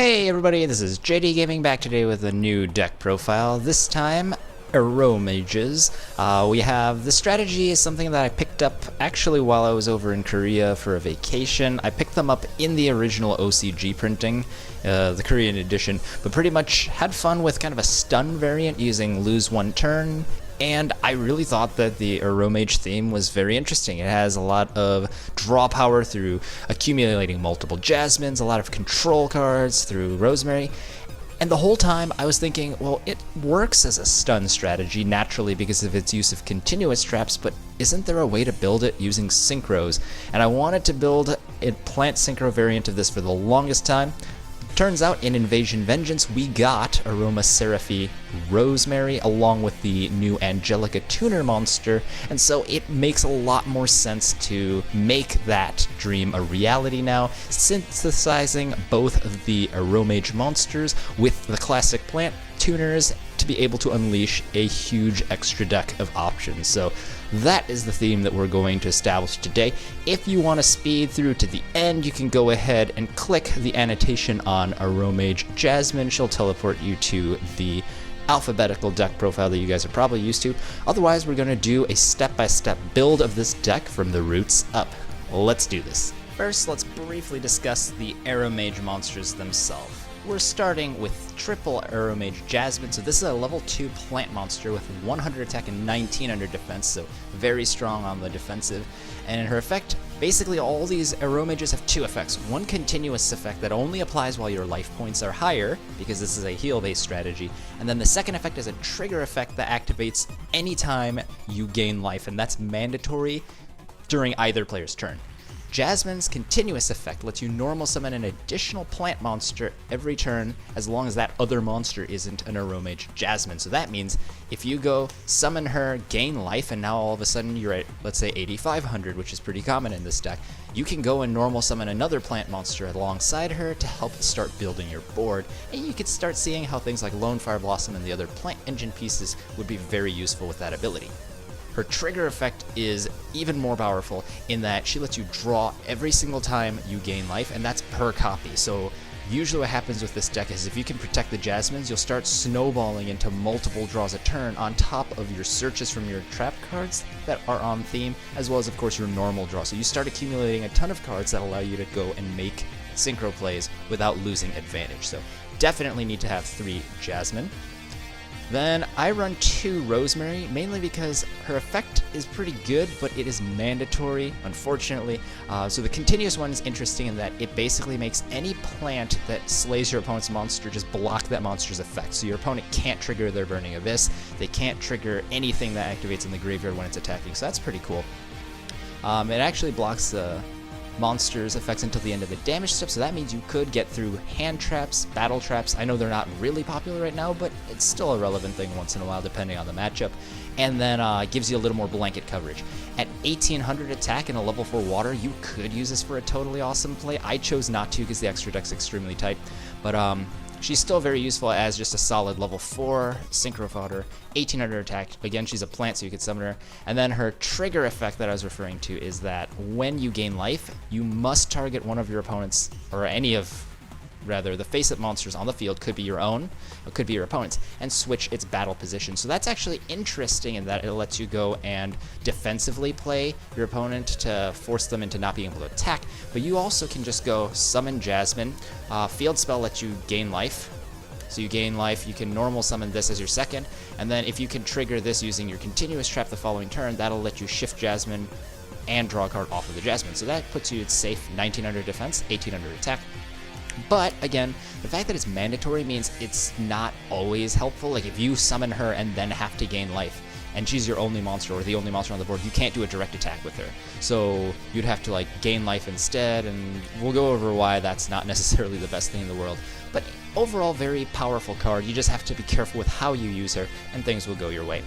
Hey everybody, this is JDGaming back today with a new deck profile. This time, Aromages. We have the strategy is something that I picked up actually while I was over in Korea for a vacation. I picked them up in the original OCG printing, the Korean edition, but pretty much had fun with kind of a stun variant using lose one turn. And I really thought that the Aromage theme was very interesting. It has a lot of draw power through accumulating multiple Jasmines, a lot of control cards through Rosemary. And the whole time I was thinking, well, it works as a stun strategy naturally because of its use of continuous traps, but isn't there a way to build it using synchros? And I wanted to build a Plant Synchro variant of this for the longest time. Turns out in Invasion Vengeance we got Aromaseraphy Rosemary along with the new Angelica Tuner monster, and so it makes a lot more sense to make that dream a reality now, synthesizing both of the Aromage monsters with the classic plant tuners to be able to unleash a huge extra deck of options. So that is the theme that we're going to establish today. If you want to speed through to the end, you can go ahead and click the annotation on Aromage Jasmine. She'll teleport you to the alphabetical deck profile that you guys are probably used to. Otherwise, we're going to do a step-by-step build of this deck from the roots up. Let's do this. First, let's briefly discuss the Aromage monsters themselves. We're starting with triple Aromage Jasmine. So this is a level 2 plant monster with 100 attack and 1900 defense, so very strong on the defensive. And her effect, basically all these Aromages have two effects. One continuous effect that only applies while your life points are higher, because this is a heal-based strategy. And then the second effect is a trigger effect that activates anytime you gain life, and that's mandatory during either player's turn. Jasmine's continuous effect lets you normal summon an additional plant monster every turn as long as that other monster isn't an Aromage Jasmine. So that means if you go summon her, gain life, and now all of a sudden you're at, let's say, 8500, which is pretty common in this deck, you can go and normal summon another plant monster alongside her to help start building your board, and you can start seeing how things like Lone Fire Blossom and the other plant engine pieces would be very useful with that ability. Her trigger effect is even more powerful in that she lets you draw every single time you gain life, and that's per copy. So usually what happens with this deck is if you can protect the Jasmines, you'll start snowballing into multiple draws a turn on top of your searches from your trap cards that are on theme, as well as of course your normal draw. So you start accumulating a ton of cards that allow you to go and make synchro plays without losing advantage. So definitely need to have 3 Jasmine. Then I run 2 Rosemary, mainly because her effect is pretty good, but it is mandatory, unfortunately. So the continuous one is interesting in that it basically makes any plant that slays your opponent's monster just block that monster's effect. So your opponent can't trigger their Burning Abyss, they can't trigger anything that activates in the graveyard when it's attacking, so that's pretty cool. It actually blocks the monsters' effects until the end of the damage step, so that means you could get through hand traps, battle traps. I know they're not really popular right now, but it's still a relevant thing once in a while depending on the matchup. And then gives you a little more blanket coverage. At 1800 attack in a level 4 water, you could use this for a totally awesome play. I chose not to because the extra deck's extremely tight, but she's still very useful as just a solid level 4 synchro fodder, 1800 attack. Again, she's a plant, so you could summon her. And then her trigger effect that I was referring to is that when you gain life, you must target one of your opponents, or any of, rather, the face-up monsters on the field, could be your own, or could be your opponent's, and switch its battle position. So that's actually interesting in that it lets you go and defensively play your opponent to force them into not being able to attack, but you also can just go summon Jasmine. Field spell lets you gain life. So you gain life, you can normal summon this as your second, and then if you can trigger this using your continuous trap the following turn, that'll let you shift Jasmine and draw a card off of the Jasmine. So that puts you at safe 1900 defense, 1800 attack. But again, the fact that it's mandatory means it's not always helpful. Like if you summon her and then have to gain life, and she's your only monster or the only monster on the board, you can't do a direct attack with her. So you'd have to like gain life instead, and we'll go over why that's not necessarily the best thing in the world. But overall, very powerful card. You just have to be careful with how you use her, and things will go your way.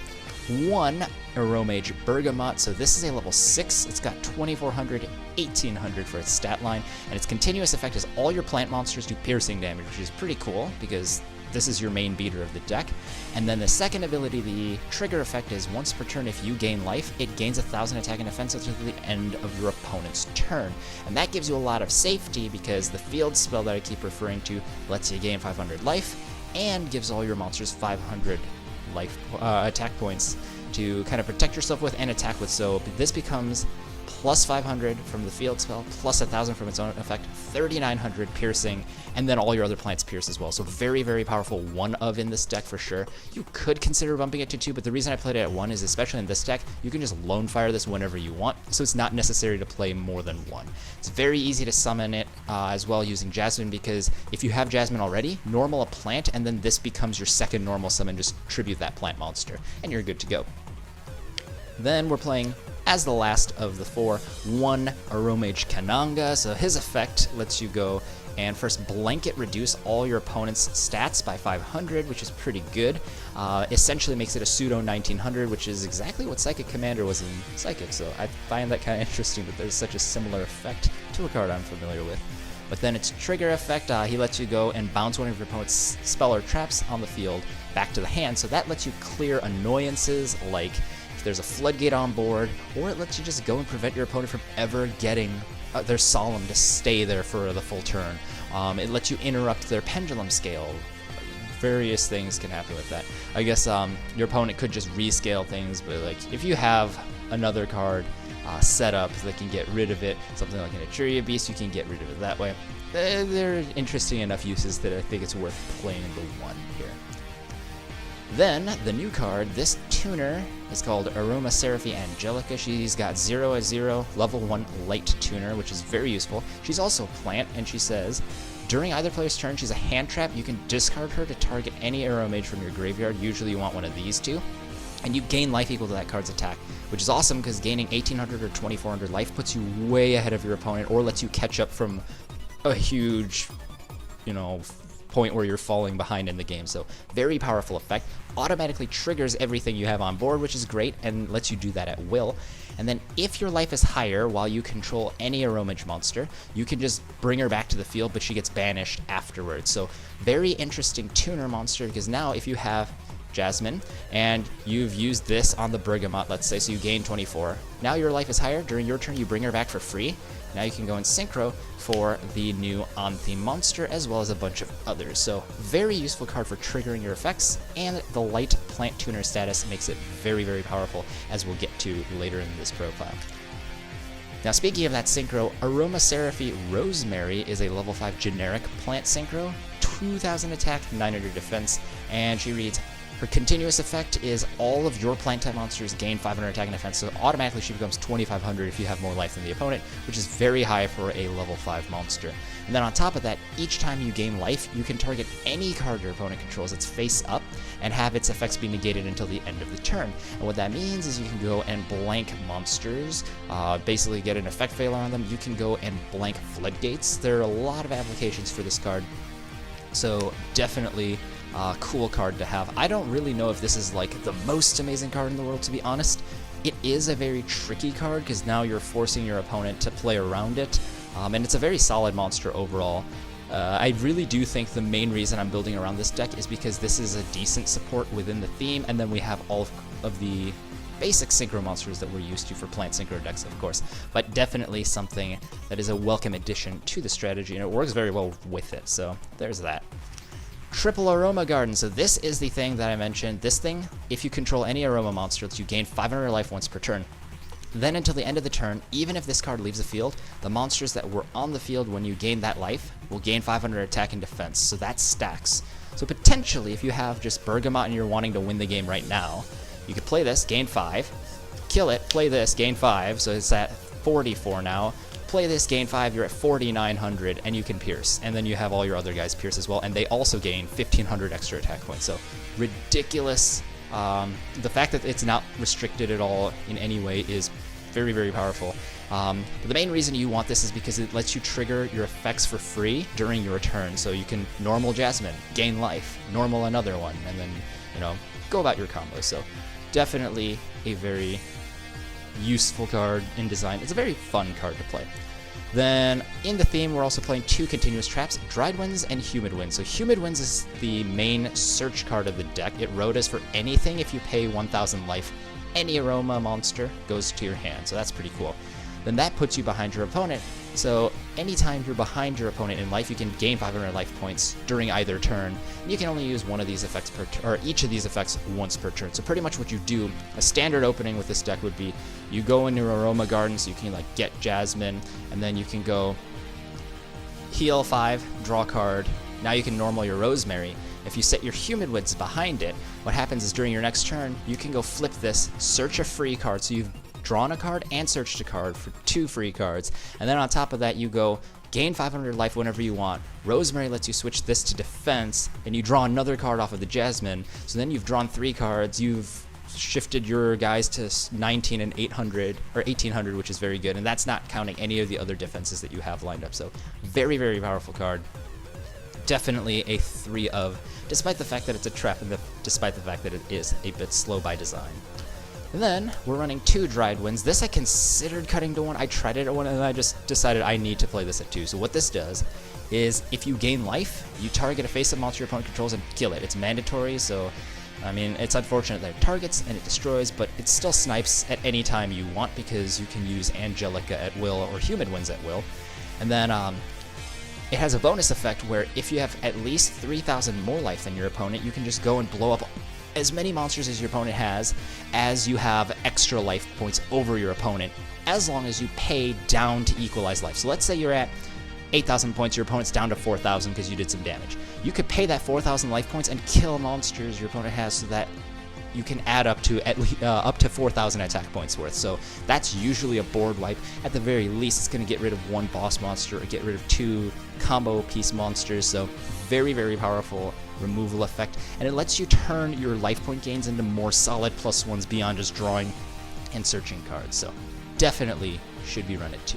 1 Aromage Bergamot, so this is a level 6, it's got 2400, 1800 for its stat line, and its continuous effect is all your plant monsters do piercing damage, which is pretty cool, because this is your main beater of the deck. And then the second ability, the trigger effect, is once per turn if you gain life, it gains 1,000 attack and defense until the end of your opponent's turn. And that gives you a lot of safety because the field spell that I keep referring to lets you gain 500 life and gives all your monsters 500 life attack points to kind of protect yourself with and attack with. So this becomes plus 500 from the field spell, plus 1,000 from its own effect, 3,900 piercing, and then all your other plants pierce as well. So very, very powerful 1 of in this deck for sure. You could consider bumping it to 2, but the reason I played it at 1 is, especially in this deck, you can just lone fire this whenever you want, so it's not necessary to play more than 1. It's very easy to summon it as well using Jasmine, because if you have Jasmine already, normal a plant, and then this becomes your second normal summon, just tribute that plant monster, and you're good to go. Then we're playing, as the last of the 4, 1 Aromage Kananga. So his effect lets you go and first blanket reduce all your opponent's stats by 500, which is pretty good. Essentially makes it a pseudo 1900, which is exactly what Psychic Commander was in Psychic, so I find that kind of interesting that there's such a similar effect to a card I'm familiar with. But then its trigger effect, he lets you go and bounce one of your opponent's spell or traps on the field back to the hand, so that lets you clear annoyances like there's a floodgate on board, or it lets you just go and prevent your opponent from ever getting their Solemn to stay there for the full turn. It lets you interrupt their pendulum scale. Various things can happen with that. I guess your opponent could just rescale things, but like if you have another card set up that can get rid of it, something like an Etruria Beast, you can get rid of it that way. They're interesting enough uses that I think it's worth playing the 1 here. Then, the new card, this tuner is called Aromages Angelica. She's got 0/0, level 1 light tuner, which is very useful. She's also a plant, and she says, during either player's turn, she's a hand trap. You can discard her to target any Aromage from your graveyard. Usually you want one of these two. And you gain life equal to that card's attack, which is awesome because gaining 1,800 or 2,400 life puts you way ahead of your opponent, or lets you catch up from a huge, point where you're falling behind in the game. So very powerful effect. Automatically triggers everything you have on board, which is great, and lets you do that at will. And then if your life is higher while you control any Aromage monster, you can just bring her back to the field, but she gets banished afterwards. So very interesting tuner monster, because now if you have Jasmine and you've used this on the Bergamot, let's say, so you gain 24. Now your life is higher. During your turn, you bring her back for free. Now you can go and synchro for the new on-theme monster, as well as a bunch of others. So very useful card for triggering your effects, and the light plant tuner status makes it very, very powerful, as we'll get to later in this profile. Now speaking of that synchro, Aromages Rosemary is a level 5 generic plant synchro, 2,000 attack, 900 defense, and she reads, her continuous effect is all of your plant type monsters gain 500 attack and defense, so automatically she becomes 2,500 if you have more life than the opponent, which is very high for a level 5 monster. And then on top of that, each time you gain life, you can target any card your opponent controls that's face up and have its effects be negated until the end of the turn. And what that means is you can go and blank monsters, basically get an effect failure on them. You can go and blank floodgates. There are a lot of applications for this card, so definitely cool card to have. I don't really know if this is like the most amazing card in the world, to be honest. It is a very tricky card because now you're forcing your opponent to play around it, and it's a very solid monster overall. I really do think the main reason I'm building around this deck is because this is a decent support within the theme, and then we have all of the basic synchro monsters that we're used to for plant synchro decks, of course, but definitely something that is a welcome addition to the strategy, and it works very well with it, so there's that. Triple Aroma Garden. So this is the thing that I mentioned. This thing, if you control any Aroma monster, lets you gain 500 life once per turn. Then until the end of the turn, even if this card leaves the field, the monsters that were on the field when you gain that life will gain 500 attack and defense. So that stacks. So potentially, if you have just Bergamot and you're wanting to win the game right now, you could play this, gain 5, kill it, play this, gain 5, so it's at 44 now. Play this, gain 5, you're at 4,900, and you can pierce. And then you have all your other guys pierce as well, and they also gain 1,500 extra attack points. So ridiculous. The fact that it's not restricted at all in any way is very, very powerful. But the main reason you want this is because it lets you trigger your effects for free during your turn. So you can normal Jasmine, gain life, normal another one, and then, go about your combo. So definitely a very useful card in design. It's a very fun card to play. Then in the theme, we're also playing 2 continuous traps, Dried Winds and Humid Winds. So Humid Winds is the main search card of the deck. It rotas for anything. If you pay 1,000 life, any aroma monster goes to your hand. So that's pretty cool. Then that puts you behind your opponent. So anytime you're behind your opponent in life, you can gain 500 life points during either turn. You can only use one of these effects per turn, or each of these effects once per turn. So pretty much what you do, a standard opening with this deck would be, you go into Aroma Garden, so you can like get Jasmine, and then you can go heal 5, draw a card. Now you can normal your Rosemary. If you set your Humid Winds behind it, what happens is during your next turn, you can go flip this, search a free card, so you've drawn a card and searched a card for 2 free cards, and then on top of that you go gain 500 life whenever you want. Rosemary lets you switch this to defense, and you draw another card off of the Jasmine, so then you've drawn 3 cards, you've shifted your guys to 19 and 800, or 1800, which is very good, and that's not counting any of the other defenses that you have lined up. So very, very powerful card. Definitely a 3 of, despite the fact that it's a trap and despite the fact that it is a bit slow by design. And then we're running 2 Dried Winds. This I considered cutting to 1. I tried it at 1 and I just decided I need to play this at 2. So what this does is if you gain life, you target a face-up monster your opponent controls and kill it. It's mandatory, so I mean, it's unfortunate that it targets and it destroys, but it still snipes at any time you want because you can use Angelica at will or Humid Winds at will. And then it has a bonus effect where if you have at least 3,000 more life than your opponent, you can just go and blow up as many monsters as your opponent has, as you have extra life points over your opponent, as long as you pay down to equalize life. So let's say you're at 8,000 points, your opponent's down to 4,000 because you did some damage. You could pay that 4,000 life points and kill monsters your opponent has so that you can add up to at least up to 4,000 attack points worth. So that's usually a board wipe. At the very least, it's going to get rid of 1 boss monster or get rid of 2 combo piece monsters. So very, very powerful removal effect, and it lets you turn your life point gains into more solid +1s beyond just drawing and searching cards. So definitely should be run at 2.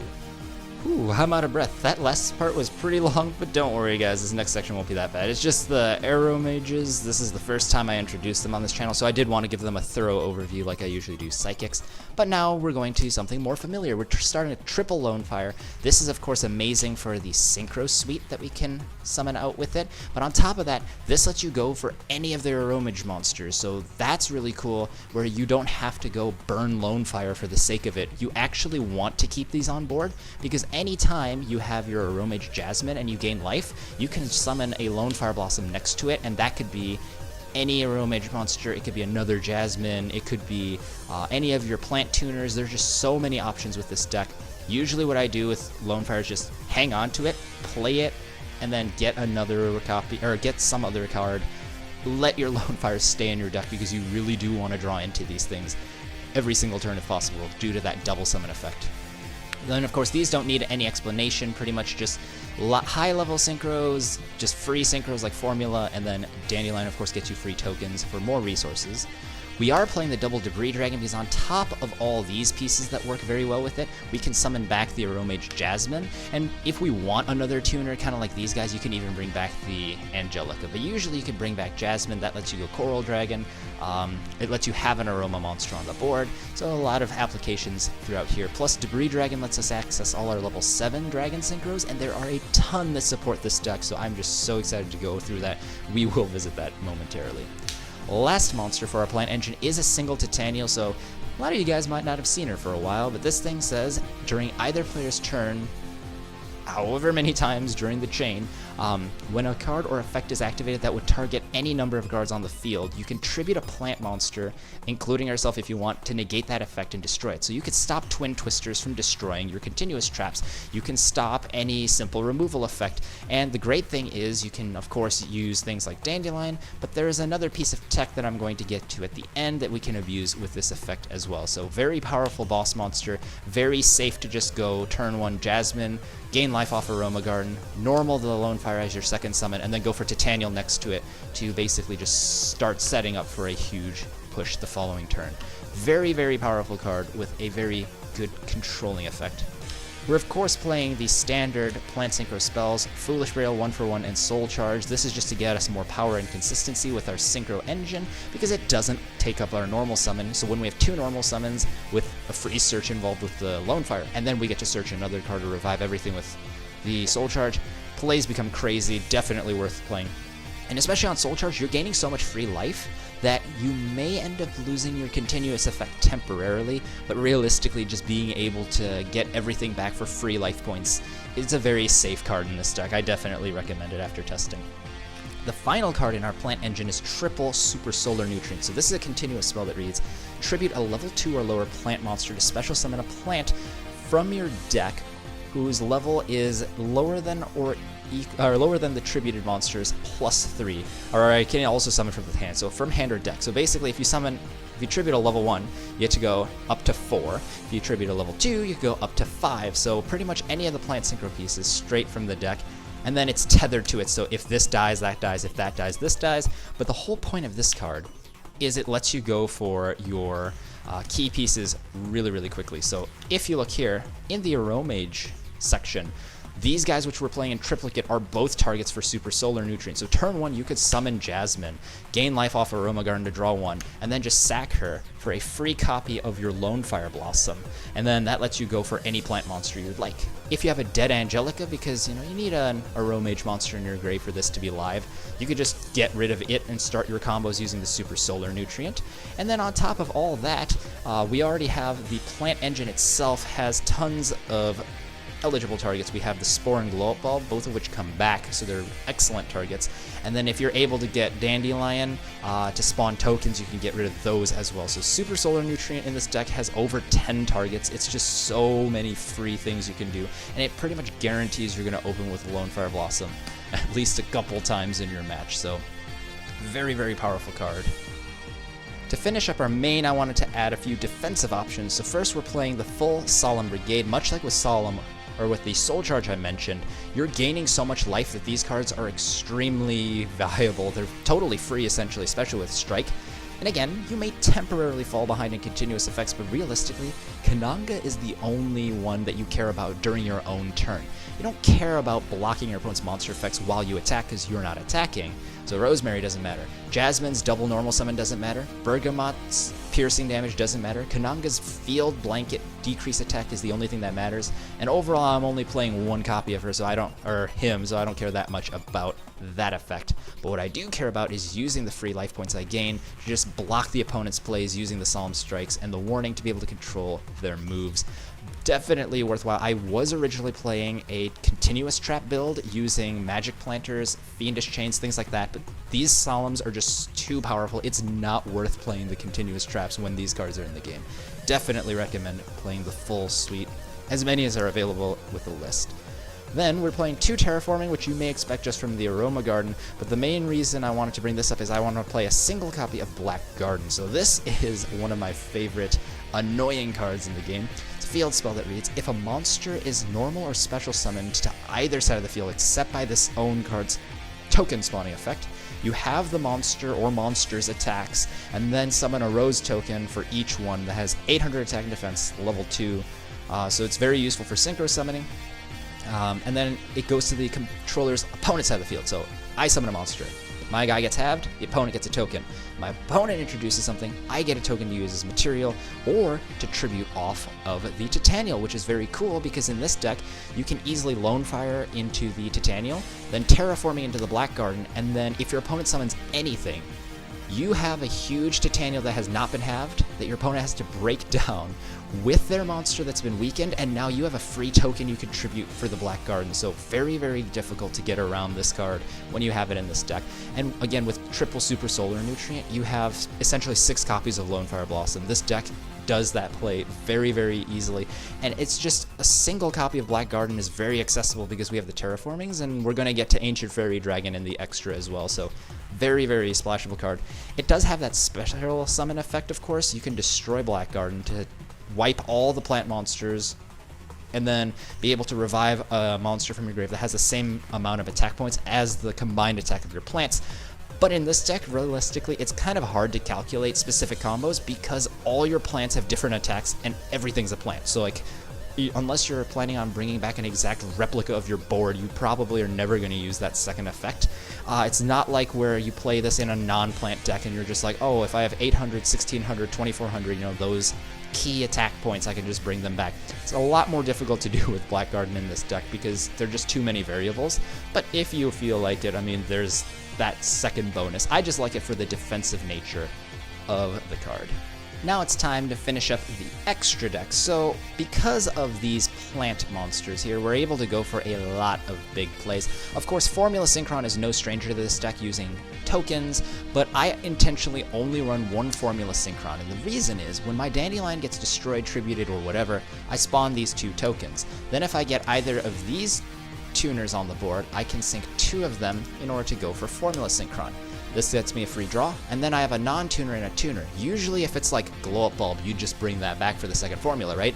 Ooh, I'm out of breath. That last part was pretty long, but don't worry guys, this next section won't be that bad. It's just the Aromages. This is the first time I introduced them on this channel, so I did want to give them a thorough overview like I usually do Psychics. But now we're going to something more familiar. We're starting a triple Lone Fire. This is of course amazing for the Synchro suite that we can summon out with it, but on top of that, this lets you go for any of their Aromage monsters, so that's really cool, where you don't have to go burn Lone Fire for the sake of it. You actually want to keep these on board, because anytime you have your Aromage Jasmine and you gain life, you can summon a Lone Fire Blossom next to it, and that could be any Aromage monster, it could be another Jasmine, it could be any of your plant tuners. There's just so many options with this deck. Usually what I do with Lone Fire is just hang on to it, play it, and then get another copy, or get some other card. Let your Lone Fire stay in your deck because you really do want to draw into these things every single turn if possible due to that double summon effect. Then of course these don't need any explanation, pretty much just high level synchros, just free synchros like Formula, and then Dandelion of course gets you free tokens for more resources. We are playing the double Debris Dragon because on top of all these pieces that work very well with it, we can summon back the Aromage Jasmine, and if we want another tuner kind of like these guys, you can even bring back the Angelica, but usually you can bring back Jasmine. That lets you go Coral Dragon, it lets you have an Aroma monster on the board, so a lot of applications throughout here. Plus Debris Dragon lets us access all our level 7 Dragon Synchros, and there are a ton that support this deck, so I'm just so excited to go through that. We will visit that momentarily. Last monster for our plant engine is a single Titanial, so a lot of you guys might not have seen her for a while, but this thing says during either player's turn, however many times during the chain, when a card or effect is activated that would target any number of guards on the field, you can tribute a plant monster, including yourself if you want, to negate that effect and destroy it. So you could stop Twin Twisters from destroying your continuous traps, you can stop any simple removal effect, and the great thing is you can of course use things like Dandelion, but there is another piece of tech that I'm going to get to at the end that we can abuse with this effect as well. So very powerful boss monster, very safe to just go turn 1 Jasmine, gain life off Aroma Garden, normal the Lone Fire as your second summon, and then go for Titanial next to it to basically just start setting up for a huge push the following turn. Very, very powerful card with a very good controlling effect. We're of course playing the standard Plant Synchro spells, Foolish Rail 1-for-1 and Soul Charge. This is just to get us more power and consistency with our Synchro engine, because it doesn't take up our normal summon. So when we have 2 normal summons with a free search involved with the Lone Fire, and then we get to search another card to revive everything with the Soul Charge, plays become crazy, definitely worth playing. And especially on Soul Charge, you're gaining so much free life that you may end up losing your continuous effect temporarily, but realistically just being able to get everything back for free life points is a very safe card in this deck. I definitely recommend it after testing. The final card in our plant engine is Triple Super Solar Nutrient. So this is a continuous spell that reads, tribute a level 2 or lower plant monster to special summon a plant from your deck whose level is lower than the tributed monsters +3, or I can also summon from the hand, so from hand or deck. So basically, if you tribute a level 1, you get to go up to 4. If you tribute a level 2, you go up to 5. So pretty much any of the Plant Synchro pieces straight from the deck, and then it's tethered to it. So if this dies, that dies. If that dies, this dies. But the whole point of this card is it lets you go for your key pieces really, really quickly. So if you look here in the Aromage section, these guys which we're playing in triplicate are both targets for Super Solar Nutrient. So turn 1, you could summon Jasmine, gain life off Aroma Garden to draw 1, and then just sack her for a free copy of your Lone Fire Blossom. And then that lets you go for any plant monster you'd like. If you have a dead Angelica, because you need an Aromage monster in your grave for this to be live, you could just get rid of it and start your combos using the Super Solar Nutrient. And then on top of all that, we already have the plant engine itself has tons of eligible targets. We have the Spore and Glow Up Ball, both of which come back, so they're excellent targets. And then if you're able to get Dandelion to spawn tokens, you can get rid of those as well. So Super Solar Nutrient in this deck has over 10 targets. It's just so many free things you can do, and it pretty much guarantees you're going to open with Lone Fire Blossom at least a couple times in your match. So very, very powerful card. To finish up our main, I wanted to add a few defensive options. So first, we're playing the full Solemn Brigade. Much like with the Soul Charge I mentioned, you're gaining so much life that these cards are extremely valuable. They're totally free, essentially, especially with Strike. And again, you may temporarily fall behind in continuous effects, but realistically, Kananga is the only one that you care about during your own turn. You don't care about blocking your opponent's monster effects while you attack because you're not attacking. So Rosemary doesn't matter. Jasmine's double normal summon doesn't matter. Bergamot's piercing damage doesn't matter. Kananga's field blanket decrease attack is the only thing that matters. And overall, I'm only playing 1 copy of her, so I don't care that much about that effect. But what I do care about is using the free life points I gain to just block the opponent's plays using the Solemn Strikes and the warning to be able to control their moves. Definitely worthwhile. I was originally playing a continuous trap build using magic planters, fiendish chains, things like that, but these Solemns are just too powerful. It's not worth playing the continuous traps when these cards are in the game. Definitely recommend playing the full suite, as many as are available with the list. Then we're playing 2 Terraforming, which you may expect just from the Aroma Garden, but the main reason I wanted to bring this up is I want to play a single copy of Black Garden. So this is one of my favorite annoying cards in the game. It's a field spell that reads, if a monster is normal or special summoned to either side of the field except by this own card's token spawning effect, you have the monster or monsters attacks, and then summon a Rose token for each one that has 800 attack and defense, level 2. So it's very useful for synchro summoning. And then it goes to the controller's opponent's side of the field. So I summon a monster. My guy gets halved, the opponent gets a token. My opponent introduces something, I get a token to use as material or to tribute off of the Titanial, which is very cool because in this deck, you can easily Lone Fire into the Titanial, then Terraforming into the Black Garden, and then if your opponent summons anything, you have a huge Titanial that has not been halved that your opponent has to break down with their monster that's been weakened, and now you have a free token you can tribute for the Black Garden. So very, very difficult to get around this card when you have it in this deck. And again, with triple Super Solar Nutrient, you have essentially 6 copies of Lone Fire Blossom. This deck does that play very, very easily, and it's just a single copy of Black Garden is very accessible because we have the Terraformings, and we're going to get to Ancient Fairy Dragon in the extra as well. So very, very splashable card. It does have that special summon effect, of course. You can destroy Black Garden to wipe all the plant monsters and then be able to revive a monster from your grave that has the same amount of attack points as the combined attack of your plants. But in this deck, realistically, it's kind of hard to calculate specific combos because all your plants have different attacks and everything's a plant. So like unless you're planning on bringing back an exact replica of your board, you probably are never going to use that second effect. It's not like where you play this in a non-plant deck and you're just like, oh, if I have 800, 1600, 2400, you know, those key attack points, I can just bring them back. It's a lot more difficult to do with Black Garden in this deck because there are just too many variables. But if you feel like it, I mean, there's that second bonus. I just like it for the defensive nature of the card. Now it's time to finish up the extra deck. So because of these plant monsters here, we're able to go for a lot of big plays. Of course, Formula Synchron is no stranger to this deck using tokens, but I intentionally only run one Formula Synchron, and the reason is when my Dandelion gets destroyed, tributed, or whatever, I spawn these 2 tokens. Then if I get either of these tuners on the board, I can sync 2 of them in order to go for Formula Synchron. This gets me a free draw, and then I have a non-tuner and a tuner. Usually if it's like Glow Up Bulb, you just bring that back for the second formula, right?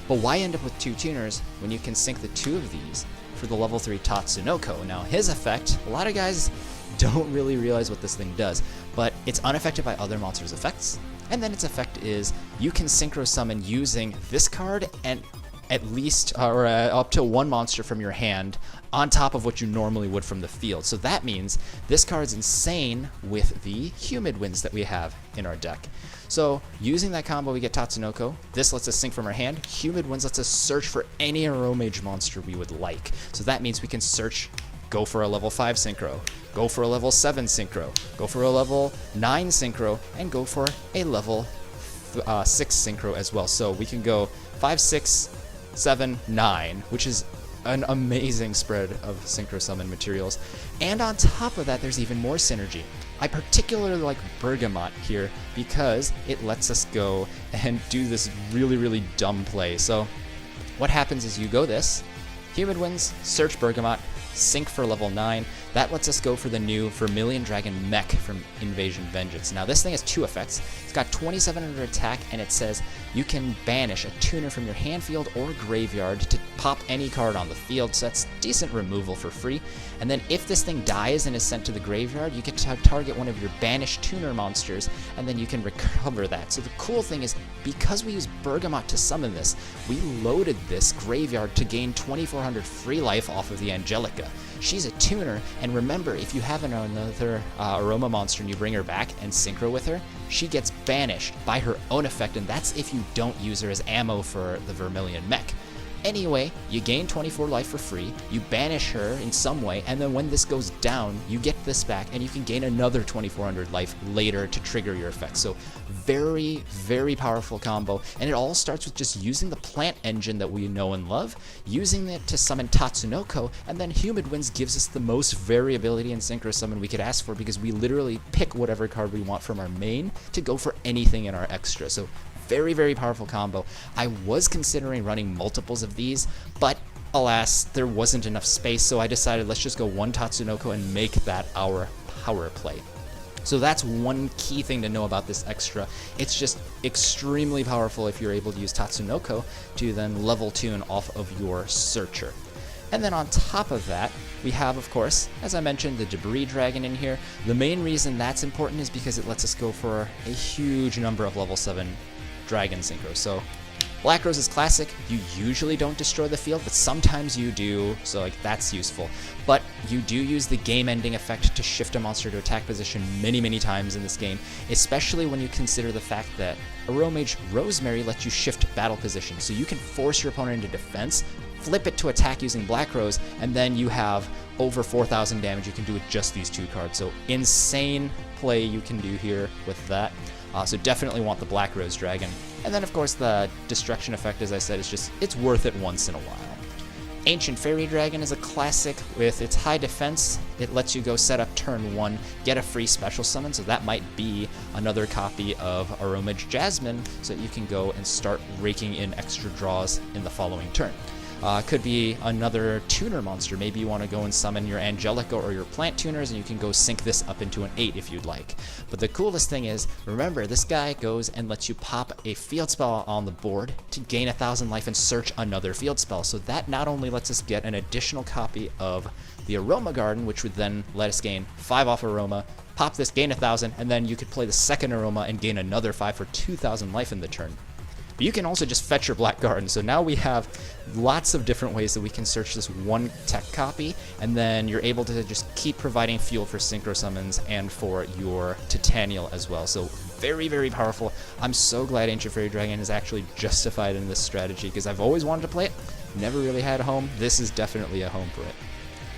But why end up with 2 tuners when you can sync the 2 of these for the level 3 Tatsunoko? Now his effect, a lot of guys don't really realize what this thing does, but it's unaffected by other monsters' effects, and then its effect is you can synchro summon using this card and at least up to 1 monster from your hand on top of what you normally would from the field. So that means this card's insane with the Humid Winds that we have in our deck. So using that combo, we get Tatsunoko. This lets us sync from our hand. Humid Winds lets us search for any Aromage monster we would like. So that means we can search, go for a level 5 Synchro, go for a level 7 Synchro, go for a level 9 Synchro, and go for a level 6 Synchro as well. So we can go 5, 6, 7, 9, which is an amazing spread of Synchro Summon materials. And on top of that, there's even more synergy. I particularly like Bergamot here because it lets us go and do this really, really dumb play. So what happens is you go this, Humid Winds, search Bergamot, sync for level 9. That lets us go for the new Vermilion Dragon Mech from Invasion Vengeance. Now this thing has 2 effects. It's got 2700 attack, and it says you can banish a tuner from your hand field or graveyard to pop any card on the field, so that's decent removal for free. And then if this thing dies and is sent to the graveyard, you can target one of your banished tuner monsters, and then you can recover that. So the cool thing is, because we use Bergamot to summon this, we loaded this graveyard to gain 2400 free life off of the Angelica. She's a tuner, and remember, if you have another Aroma monster and you bring her back and synchro with her, she gets banished by her own effect, and that's if you don't use her as ammo for the Vermilion Mech. Anyway, you gain 24 life for free, you banish her in some way, and then when this goes down, you get this back, and you can gain another 2400 life later to trigger your effect. So very, very powerful combo, and it all starts with just using the plant engine that we know and love, using it to summon Tatsunoko, and then Humid Winds gives us the most variability in Synchro Summon we could ask for, because we literally pick whatever card we want from our main to go for anything in our extra. So very, very powerful combo. I was considering running multiples of these, but alas, there wasn't enough space, so I decided let's just go 1 Tatsunoko and make that our power play. So that's one key thing to know about this extra. It's just extremely powerful if you're able to use Tatsunoko to then level tune off of your Searcher. And then on top of that, we have, of course, as I mentioned, the Debris Dragon in here. The main reason that's important is because it lets us go for a huge number of level 7 Dragon Synchro. So Black Rose is classic. You usually don't destroy the field, but sometimes you do, so like that's useful. But you do use the game-ending effect to shift a monster to attack position many, many times in this game, especially when you consider the fact that Aromage Rosemary lets you shift battle position, so you can force your opponent into defense, flip it to attack using Black Rose, and then you have over 4,000 damage you can do with just these 2 cards. So insane play you can do here with that. So definitely want the Black Rose Dragon. And then of course the Destruction effect, as I said, is just, it's worth it once in a while. Ancient Fairy Dragon is a classic with its high defense. It lets you go set up turn 1, get a free special summon, so that might be another copy of Aromage Jasmine, so that you can go and start raking in extra draws in the following turn. Could be another tuner monster. Maybe you want to go and summon your Angelica or your plant tuners, and you can go sync this up into an 8 if you'd like. But the coolest thing is, remember, this guy goes and lets you pop a field spell on the board to gain 1,000 life and search another field spell. So that not only lets us get an additional copy of the Aroma Garden, which would then let us gain 5 off Aroma, pop this, gain 1,000, and then you could play the second Aroma and gain another 5 for 2,000 life in the turn. But you can also just fetch your Black Garden. So now we have lots of different ways that we can search this one tech copy, and then you're able to just keep providing fuel for synchro summons and for your Titanial as well. So very, very powerful. I'm so glad Ancient Fairy Dragon is actually justified in this strategy, because I've always wanted to play it, never really had a home. This is definitely a home for it.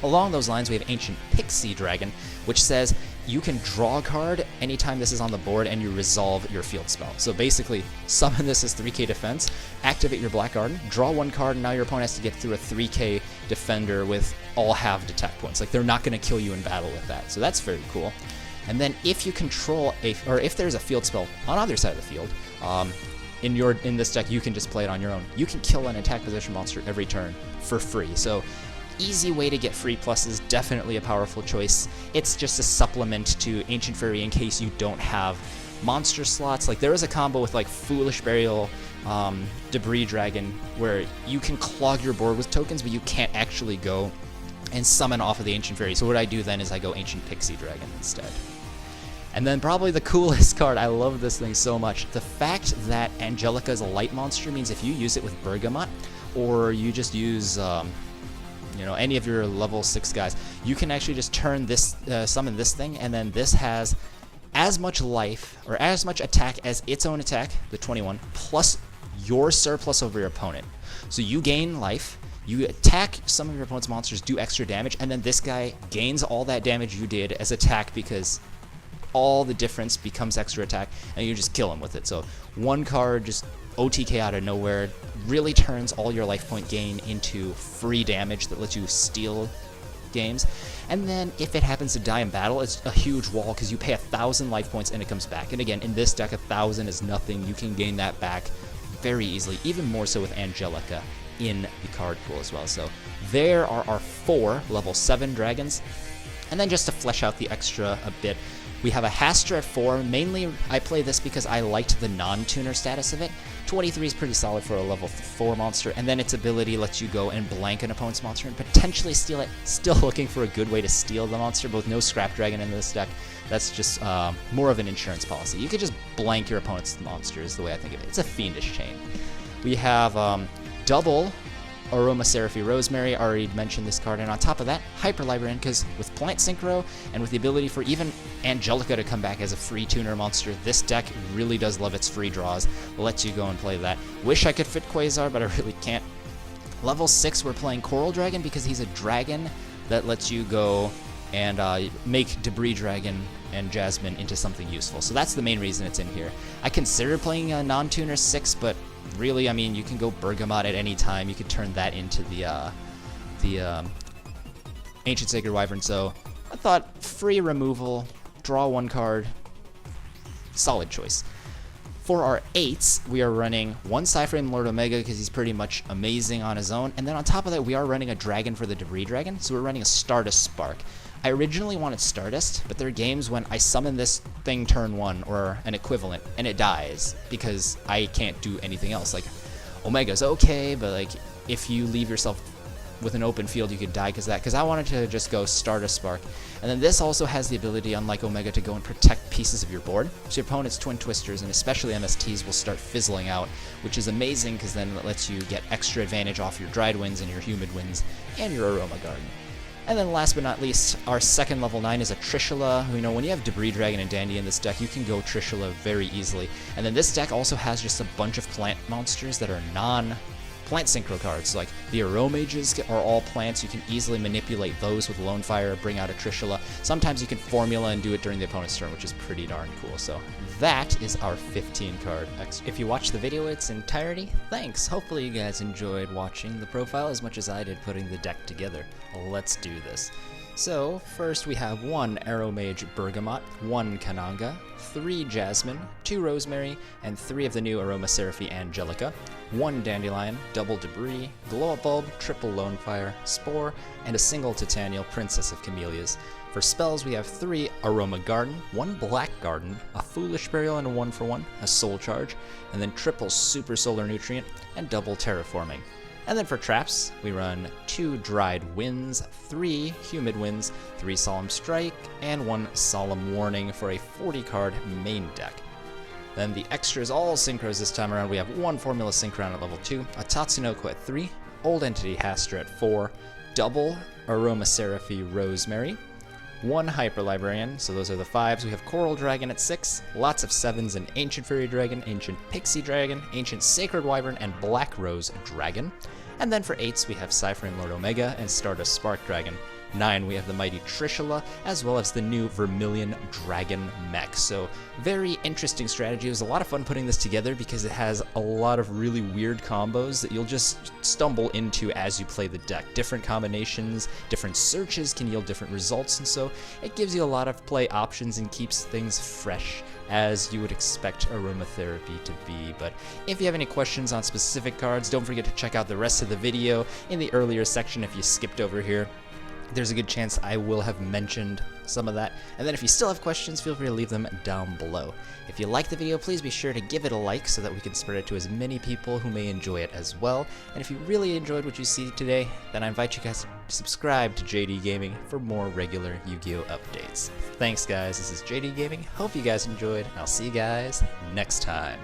Along those lines, we have Ancient Pixie Dragon, which says you can draw a card anytime this is on the board and you resolve your field spell. So basically, summon this as 3k defense, activate your Black Garden, draw one card, and now your opponent has to get through a 3k defender with all halved attack points. Like, they're not going to kill you in battle with that. So that's very cool. And then if you control if there's a field spell on either side of the field, in this deck, you can just play it on your own. You can kill an attack position monster every turn for free. So easy way to get free pluses, definitely a powerful choice. It's just a supplement to Ancient Fairy in case you don't have monster slots. Like, there is a combo with like Foolish Burial, Debris Dragon, where you can clog your board with tokens, but you can't actually go and summon off of the Ancient Fairy. So what I do then is I go Ancient Pixie Dragon instead. And then probably the coolest card, I love this thing so much. The fact that Angelica is a light monster means if you use it with Bergamot, or you just use any of your level 6 guys, you can actually just turn this, summon this thing, and then this has as much life, or as much attack as its own attack, the 21, plus your surplus over your opponent. So you gain life, you attack some of your opponent's monsters, do extra damage, and then this guy gains all that damage you did as attack, because all the difference becomes extra attack, and you just kill him with it. So one card just OTK out of nowhere really turns all your life point gain into free damage that lets you steal games. And then if it happens to die in battle, it's a huge wall, because you pay 1,000 life points and it comes back. And again, in this deck, 1,000 is nothing. You can gain that back very easily, even more so with Angelica in the card pool as well. So there are our 4 level 7 dragons. And then just to flesh out the extra a bit, we have a Hastra at 4. Mainly, I play this because I liked the non-tuner status of it. 23 is pretty solid for a level 4 monster, and then its ability lets you go and blank an opponent's monster and potentially steal it. Still looking for a good way to steal the monster, but with no Scrap Dragon in this deck, that's just more of an insurance policy. You could just blank your opponent's monster is the way I think of it. It's a fiendish chain. We have double Aromaseraphy Rosemary, already mentioned this card, and on top of that, Hyper Librarian, because with Plant Synchro and with the ability for even Angelica to come back as a free tuner monster, this deck really does love its free draws, lets you go and play that. Wish I could fit Quasar, but I really can't. Level 6, we're playing Coral Dragon because he's a dragon that lets you go and make Debris Dragon and Jasmine into something useful. So that's the main reason it's in here. I considered playing a non-tuner 6, but really, I mean, you can go Bergamot at any time. You could turn that into the Ancient Sacred Wyvern. So I thought free removal, draw one card, solid choice. For our 8s, we are running one Cyframe Lord Omega because he's pretty much amazing on his own. And then on top of that, we are running a dragon for the Debris Dragon. So we're running a Stardust Spark. I originally wanted Stardust, but there are games when I summon this thing turn 1 or an equivalent and it dies because I can't do anything else. Like, Omega's okay, but like if you leave yourself with an open field, you could die because of that. Because I wanted to just go Stardust Spark. And then this also has the ability, unlike Omega, to go and protect pieces of your board. So your opponent's Twin Twisters, and especially MSTs, will start fizzling out, which is amazing because then it lets you get extra advantage off your Dried Winds and your Humid Winds and your Aroma Garden. And then last but not least, our second level 9 is a Trishula. You know, when you have Debris Dragon and Dandy in this deck, you can go Trishula very easily. And then this deck also has just a bunch of plant monsters that are non-Plant Synchro cards. Like the Aromages are all plants. You can easily manipulate those with Lone Fire, bring out a Trishula. Sometimes you can formula and do it during the opponent's turn, which is pretty darn cool. So that is our 15 card extra. If you watched the video in its entirety, thanks. Hopefully you guys enjoyed watching the profile as much as I did putting the deck together. Let's do this. So first we have 1 Aromage Bergamot, 1 Kananga, 3 Jasmine, 2 Rosemary, and 3 of the new Aromaseraphy Angelica, 1 Dandelion, double Debris, Glow Up Bulb, triple Lone Fire, Spore, and a single Titanial, Princess of Camellias. For spells, we have 3 Aroma Garden, 1 Black Garden, a Foolish Burial and a 1-for-1, a Soul Charge, and then triple Super Solar Nutrient, and double Terraforming. And then for traps, we run 2 Dried Winds, 3 Humid Winds, 3 Solemn Strike, and 1 Solemn Warning for a 40-card main deck. Then the extras, all synchros this time around. We have one Formula Synchron at level 2, a Tatsunoko at 3, Old Entity Haster at 4, double Aromaseraphy Rosemary, one Hyper Librarian, so those are the 5s. We have Coral Dragon at 6, lots of 7s, an Ancient Fairy Dragon, Ancient Pixie Dragon, Ancient Sacred Wyvern, and Black Rose Dragon. And then for 8s, we have Cyframe Lord Omega and Stardust Spark Dragon. 9, we have the mighty Trishula, as well as the new Vermilion Dragon mech. So very interesting strategy. It was a lot of fun putting this together because it has a lot of really weird combos that you'll just stumble into as you play the deck. Different combinations, different searches can yield different results, and so it gives you a lot of play options and keeps things fresh as you would expect aromatherapy to be. But if you have any questions on specific cards, don't forget to check out the rest of the video in the earlier section if you skipped over here. There's a good chance I will have mentioned some of that. And then if you still have questions, feel free to leave them down below. If you like the video, please be sure to give it a like so that we can spread it to as many people who may enjoy it as well. And if you really enjoyed what you see today, then I invite you guys to subscribe to JD Gaming for more regular Yu-Gi-Oh updates. Thanks guys, this is JD Gaming. Hope you guys enjoyed, and I'll see you guys next time.